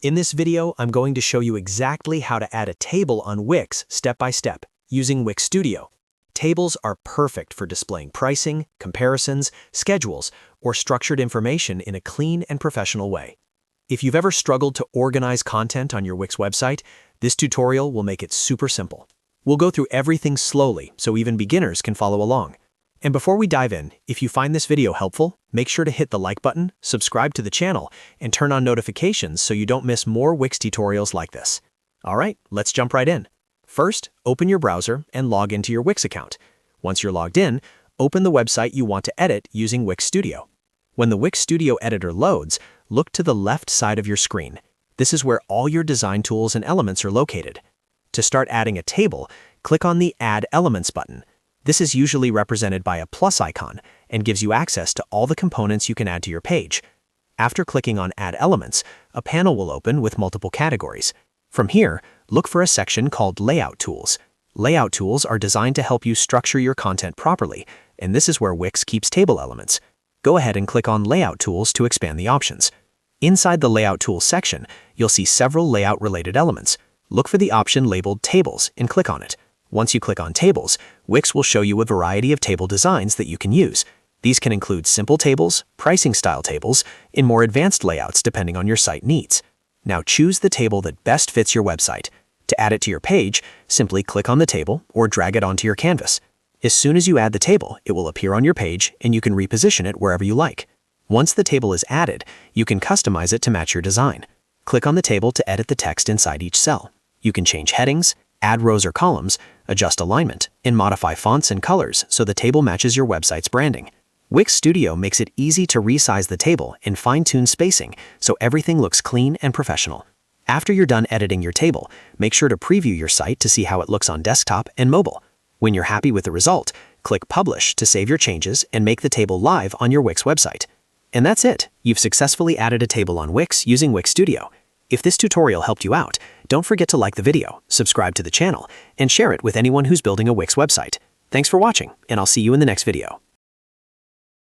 In this video, I'm going to show you exactly how to add a table on Wix step by step using Wix Studio. Tables are perfect for displaying pricing, comparisons, schedules, or structured information in a clean and professional way. If you've ever struggled to organize content on your Wix website, this tutorial will make it super simple. We'll go through everything slowly so even beginners can follow along. And before we dive in, if you find this video helpful, make sure to hit the like button, subscribe to the channel, and turn on notifications so you don't miss more Wix tutorials like this. All right, let's jump right in. First, open your browser and log into your Wix account. Once you're logged in, open the website you want to edit using Wix Studio. When the Wix Studio editor loads, look to the left side of your screen. This is where all your design tools and elements are located. To start adding a table, click on the Add Elements button. This is usually represented by a plus icon and gives you access to all the components you can add to your page. After clicking on Add Elements, a panel will open with multiple categories. From here, look for a section called Layout Tools. Layout tools are designed to help you structure your content properly, and this is where Wix keeps table elements. Go ahead and click on Layout Tools to expand the options. Inside the Layout Tools section, you'll see several layout-related elements. Look for the option labeled Tables and click on it. Once you click on Tables, Wix will show you a variety of table designs that you can use. These can include simple tables, pricing style tables, and more advanced layouts depending on your site needs. Now choose the table that best fits your website. To add it to your page, simply click on the table or drag it onto your canvas. As soon as you add the table, it will appear on your page and you can reposition it wherever you like. Once the table is added, you can customize it to match your design. Click on the table to edit the text inside each cell. You can change headings, add rows or columns, adjust alignment, and modify fonts and colors so the table matches your website's branding. Wix Studio makes it easy to resize the table and fine-tune spacing so everything looks clean and professional. After you're done editing your table, make sure to preview your site to see how it looks on desktop and mobile. When you're happy with the result, click Publish to save your changes and make the table live on your Wix website. And that's it. You've successfully added a table on Wix using Wix Studio. If this tutorial helped you out, don't forget to like the video, subscribe to the channel, and share it with anyone who's building a Wix website. Thanks for watching, and I'll see you in the next video.